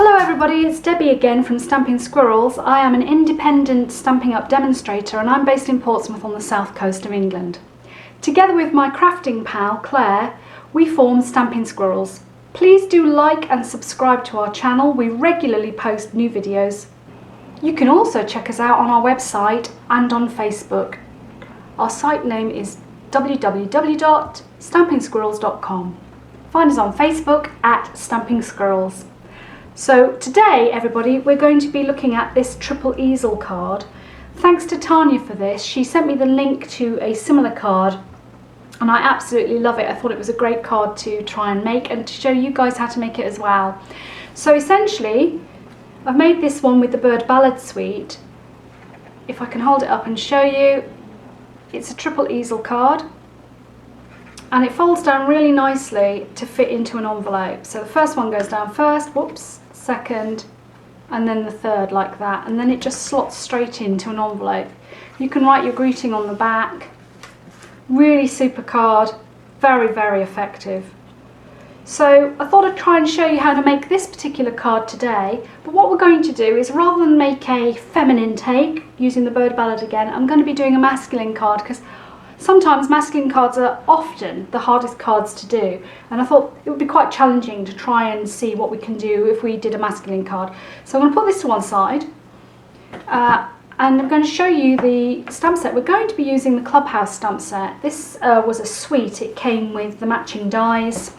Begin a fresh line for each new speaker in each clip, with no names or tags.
Hello everybody, it's Debbie again from Stampin Squirrels. I am an independent Stampin' Up demonstrator and I'm based in Portsmouth on the south coast of England. Together with my crafting pal Claire, we form Stampin Squirrels. Please do like and subscribe to our channel. We regularly post new videos. You can also check us out on our website and on Facebook. Our site name is www.stampinsquirrels.com. Find us on Facebook at Stampin Squirrels. So today, everybody, we're going to be looking at this Triple Easel card. Thanks to Tanya for this. She sent me the link to a similar card and I absolutely love it. I thought it was a great card to try and make and to show you guys how to make it as well. So essentially, I've made this one with the Bird Ballad Suite. If I can hold it up and show you, it's a Triple Easel card and it folds down really nicely to fit into an envelope. So the first one goes down first, whoops, second, and then the third like that, and then it just slots straight into an envelope. You can write your greeting on the back. Really super card, very, very effective. So I thought I'd try and show you how to make this particular card today, but what we're going to do is, rather than make a feminine take using the Bird Ballad again, I'm going to be doing a masculine card because sometimes masculine cards are often the hardest cards to do, and I thought it would be quite challenging to try and see what we can do if we did a masculine card. So I'm going to put this to one side and I'm going to show you the stamp set. We're going to be using the Clubhouse stamp set. This was a suite. It came with the matching dies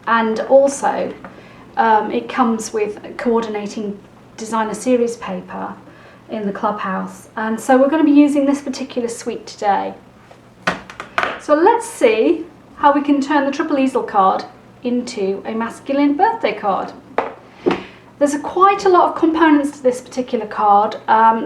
and also it comes with coordinating designer series paper in the Clubhouse, and so we're going to be using this particular suite today. So let's see how we can turn the Triple Easel card into a masculine birthday card. There's quite a lot of components to this particular card,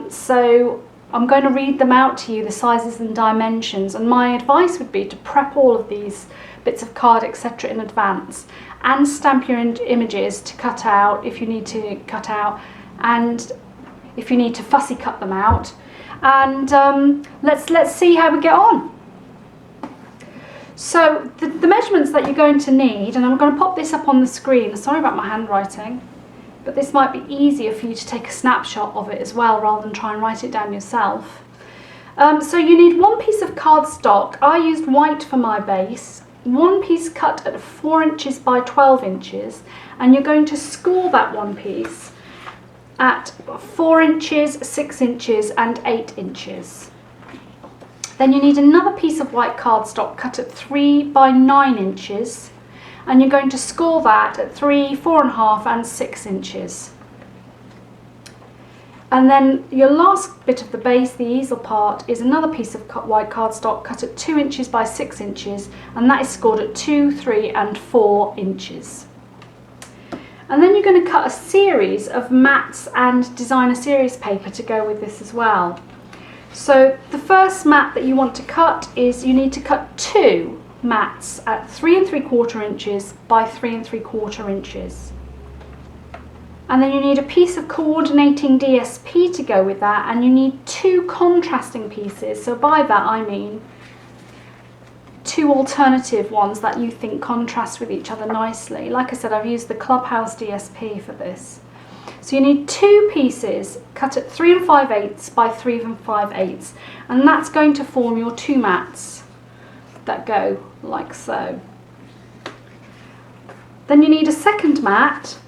so I'm going to read them out to you, the sizes and dimensions, and my advice would be to prep all of these bits of card etc. in advance and stamp your images to cut out if you need to cut out, and if you need to fussy cut them out, and let's see how we get on. So the measurements that you're going to need, and I'm going to pop this up on the screen, sorry about my handwriting, but this might be easier for you to take a snapshot of it as well rather than try and write it down yourself. So you need one piece of cardstock. I used white for my base, one piece cut at 4 inches by 12 inches, and you're going to score that one piece at 4 inches, 6 inches and 8 inches. Then you need another piece of white cardstock cut at 3 by 9 inches, and you're going to score that at 3, 4.5 and 6 inches. And then your last bit of the base, the easel part, is another piece of white cardstock cut at 2 inches by 6 inches, and that is scored at 2, 3 and 4 inches. And then you're going to cut a series of mats and designer series paper to go with this as well. So the first mat that you want to cut is, you need to cut 2 mats at 3 3/4 inches by 3 3/4 inches. And then you need a piece of coordinating DSP to go with that, and you need 2 contrasting pieces. So by that I mean 2 alternative ones that you think contrast with each other nicely. Like I said, I've used the Clubhouse DSP for this. So you need 2 pieces cut at 3 5/8 by 3 5/8, and that's going to form your 2 mats that go like so. Then you need a second mat.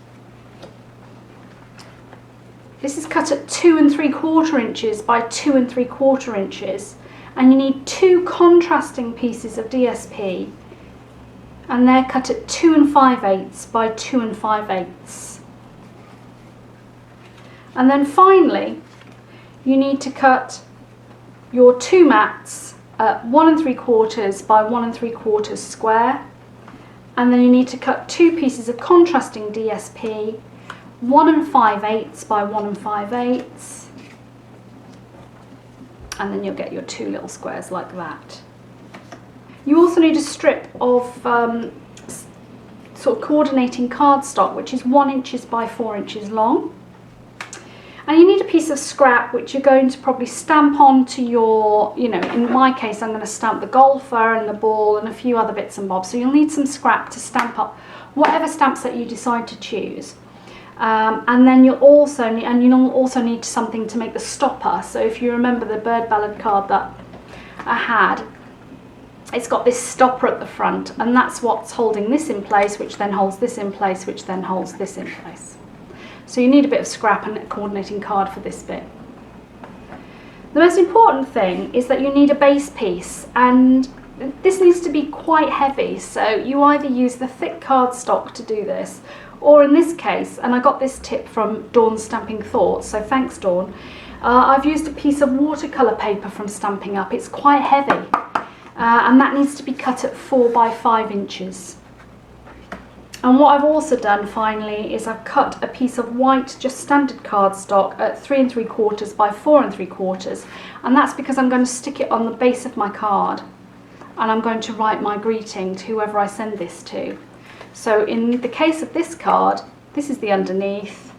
This is cut at 2 3/4 inches by 2 3/4 inches. And you need 2 contrasting pieces of DSP, and they're cut at 2 5/8 by 2 5/8. And then finally, you need to cut your 2 mats at 1 3/4 by 1 3/4 square, and then you need to cut 2 pieces of contrasting DSP, 1 5/8 by 1 5/8. And then you'll get your 2 little squares like that. You also need a strip of sort of coordinating cardstock, which is 1 inches by 4 inches long. And you need a piece of scrap which you're going to probably stamp onto your, in my case I'm going to stamp the golfer and the ball and a few other bits and bobs. So you'll need some scrap to stamp up whatever stamp set you decide to choose. And then you'll also need something to make the stopper. So if you remember the bird ballad card that I had, it's got this stopper at the front, and that's what's holding this in place, which then holds this in place, which then holds this in place. So you need a bit of scrap and a coordinating card for this bit. The most important thing is that you need a base piece, and this needs to be quite heavy, so you either use the thick cardstock to do this, or in this case, and I got this tip from Dawn's Stamping Thoughts, so thanks Dawn, I've used a piece of watercolour paper from Stampin' Up. It's quite heavy, and that needs to be cut at 4 by 5 inches. And what I've also done finally is I've cut a piece of white, just standard cardstock at 3 3/4 by 4 3/4, and that's because I'm going to stick it on the base of my card, and I'm going to write my greeting to whoever I send this to. So in the case of this card, this is the underneath,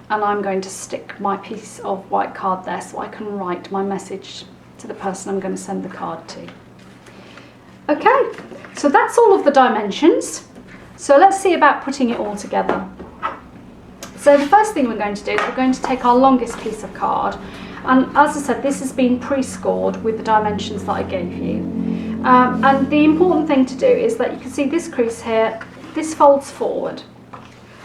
and I'm going to stick my piece of white card there so I can write my message to the person I'm going to send the card to. Okay, so that's all of the dimensions. So let's see about putting it all together. So the first thing we're going to do is we're going to take our longest piece of card, and as I said, this has been pre-scored with the dimensions that I gave you. And the important thing to do is that you can see this crease here, this folds forward,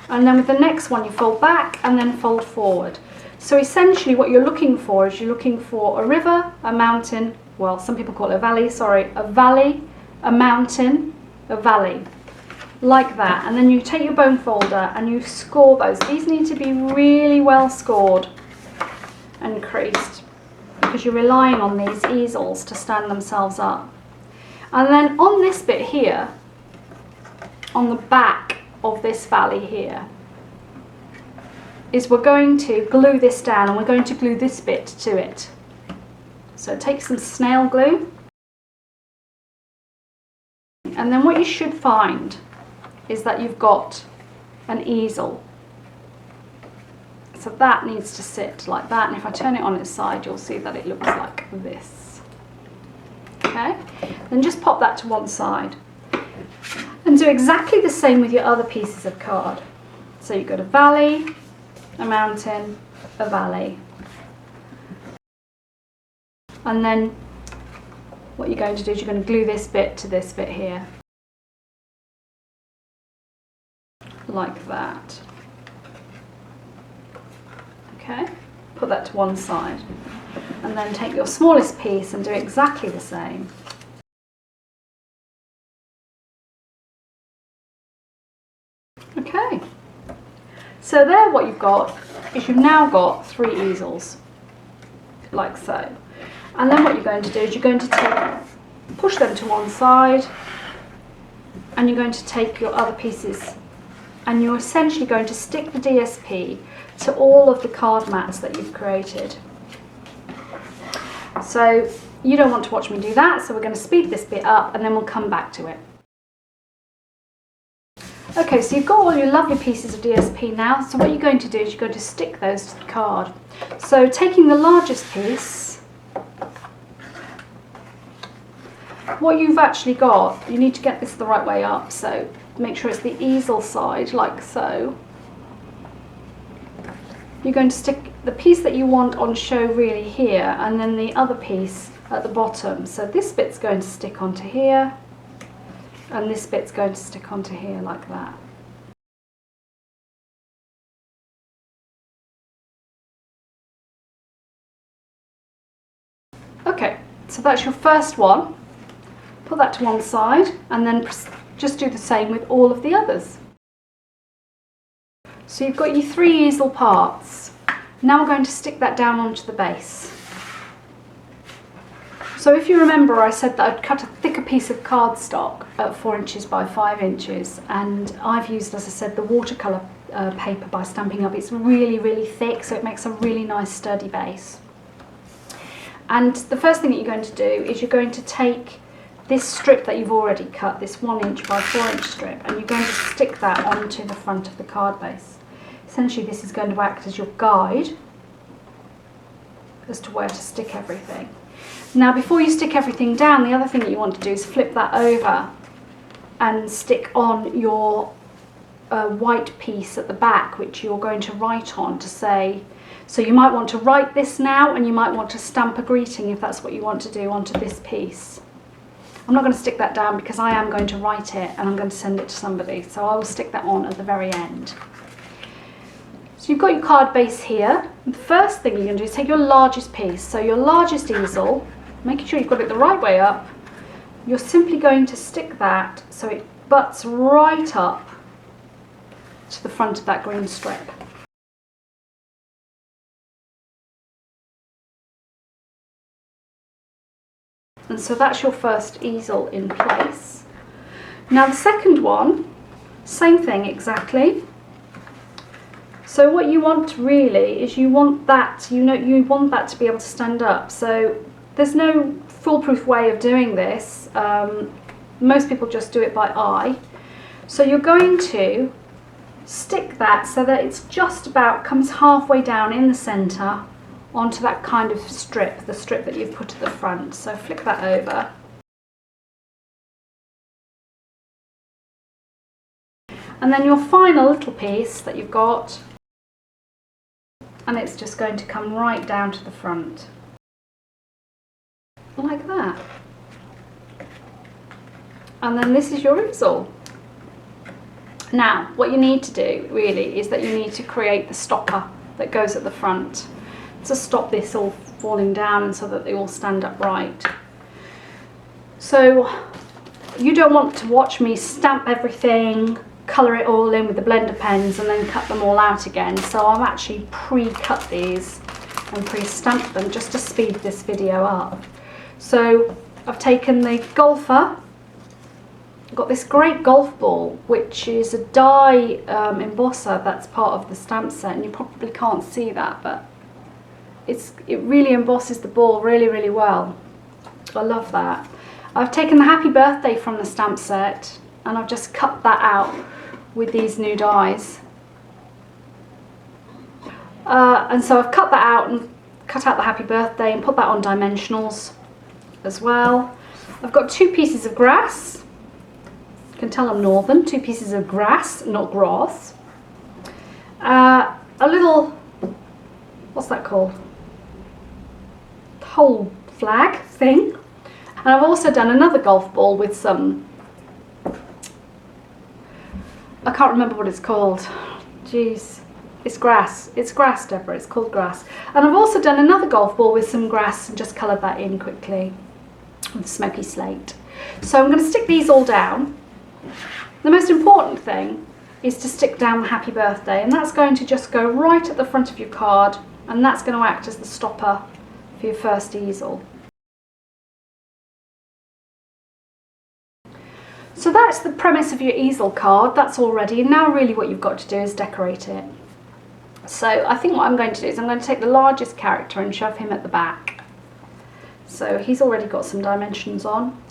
and then with the next one you fold back and then fold forward. So essentially what you're looking for is you're looking for a river, a mountain, well some people call it a valley, sorry, a valley, a mountain, a valley. Like that, and then you take your bone folder and you score those. These need to be really well scored and creased because you're relying on these easels to stand themselves up. And then on this bit here, on the back of this valley here, is we're going to glue this down, and we're going to glue this bit to it. So take some snail glue, and then what you should find is that you've got an easel. So that needs to sit like that, and if I turn it on its side you'll see that it looks like this. Okay, then just pop that to one side and do exactly the same with your other pieces of card. So you've got a valley, a mountain, a valley, and then what you're going to do is you're going to glue this bit to this bit here. Like that. Okay, put that to one side, and then take your smallest piece and do exactly the same. Okay, so there what you've got is you've now got 3 easels, like so. And then what you're going to do is you're going to push them to one side, and you're going to take your other pieces, and you're essentially going to stick the DSP to all of the card mats that you've created. So you don't want to watch me do that, so we're going to speed this bit up and then we'll come back to it. Okay, so you've got all your lovely pieces of DSP now, so what you're going to do is you're going to stick those to the card. So taking the largest piece, what you've actually got, you need to get this the right way up, so make sure it's the easel side, like so. You're going to stick the piece that you want on show really here, and then the other piece at the bottom. So this bit's going to stick onto here, and this bit's going to stick onto here like that. Okay, so that's your first one. Put that to one side, and then just do the same with all of the others. So you've got your 3 easel parts. Now we're going to stick that down onto the base. So if you remember, I said that I'd cut a thicker piece of cardstock at 4 inches by 5 inches, and I've used, as I said, the watercolour paper by Stampin' Up. It's really, really thick, so it makes a really nice sturdy base. And the first thing that you're going to do is you're going to take this strip that you've already cut, this 1 inch by 4 inch strip, and you're going to stick that onto the front of the card base. Essentially this is going to act as your guide as to where to stick everything. Now before you stick everything down, the other thing that you want to do is flip that over and stick on your a white piece at the back which you're going to write on to say, so you might want to write this now, and you might want to stamp a greeting if that's what you want to do onto this piece. I'm not going to stick that down because I am going to write it and I'm going to send it to somebody, so I will stick that on at the very end. So you've got your card base here. The first thing you're going to do is take your largest piece, so your largest easel, making sure you've got it the right way up. You're simply going to stick that so it butts right up to the front of that green strip. And so that's your first easel in place. Now the second one, same thing exactly. So what you want really is you want that to be able to stand up. So there's no foolproof way of doing this. Most people just do it by eye. So you're going to stick that so that it's just about comes halfway down in the centre onto that kind of strip, the strip that you've put at the front. So flick that over. And then your final little piece that you've got, and it's just going to come right down to the front. Like that. And then this is your easel. Now, what you need to do really is that you need to create the stopper that goes at the front to stop this all falling down and so that they all stand upright. So you don't want to watch me stamp everything, colour it all in with the blender pens and then cut them all out again. So I've actually pre-cut these and pre-stamped them just to speed this video up. So I've taken the golfer, I've got this great golf ball which is a die embosser that's part of the stamp set, and you probably can't see that, but it really embosses the ball really well. I love that. I've taken the happy birthday from the stamp set and I've just cut that out with these new dies. And so I've cut that out and cut out the happy birthday and put that on dimensionals as well. I've got two pieces of grass. You can tell I'm northern. Two pieces of grass, not grass. A little, what's that called? Whole flag thing. And I've also done another golf ball with some, I can't remember what it's called. Jeez, it's grass. It's grass, Deborah. It's called grass. And I've also done another golf ball with some grass and just coloured that in quickly with smoky slate. So I'm going to stick these all down. The most important thing is to stick down the happy birthday, and that's going to just go right at the front of your card, and that's going to act as the stopper for your first easel. So that's the premise of your easel card. That's all ready, and now really what you've got to do is decorate it. So I think what I'm going to do is I'm going to take the largest character and shove him at the back. So he's already got some dimensions on.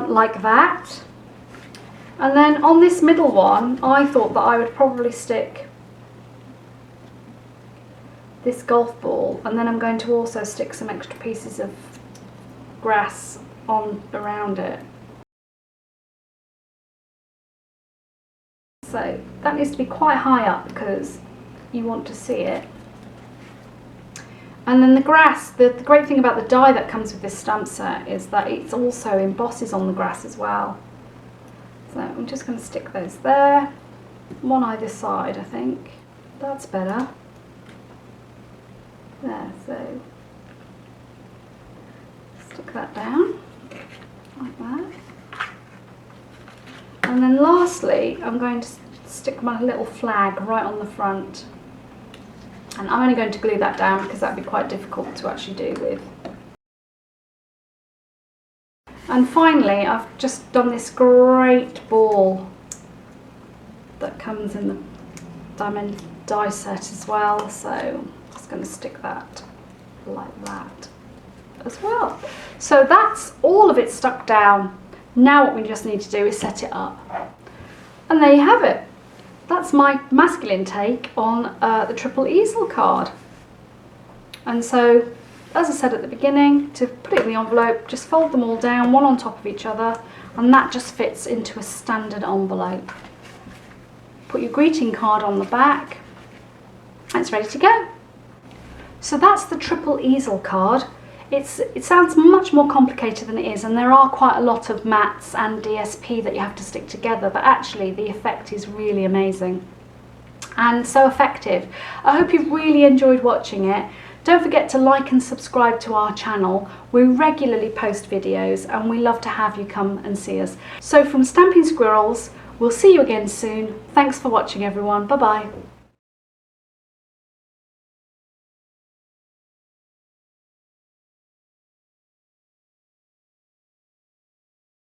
Like that. And then on this middle one, I thought that I would probably stick this golf ball, and then I'm going to also stick some extra pieces of grass on around it. So that needs to be quite high up because you want to see it. And then the grass, the great thing about the die that comes with this stamp set is that it also embosses on the grass as well. So I'm just going to stick those there, one either side I think. That's better. There, so stick that down like that. And then lastly I'm going to stick my little flag right on the front. And I'm only going to glue that down because that would be quite difficult to actually do with. And finally, I've just done this great ball that comes in the diamond die set as well. So I'm just going to stick that like that as well. So that's all of it stuck down. Now what we just need to do is set it up. And there you have it. That's my masculine take on the Triple Easel card. And so as I said at the beginning, to put it in the envelope, just fold them all down, one on top of each other, and that just fits into a standard envelope. Put your greeting card on the back, and it's ready to go. So that's the Triple Easel card. It sounds much more complicated than it is, and there are quite a lot of mats and DSP that you have to stick together, but actually the effect is really amazing and so effective. I hope you've really enjoyed watching it. Don't forget to like and subscribe to our channel. We regularly post videos and we love to have you come and see us. So from Stampin' Squirrels, we'll see you again soon. Thanks for watching everyone. Bye bye.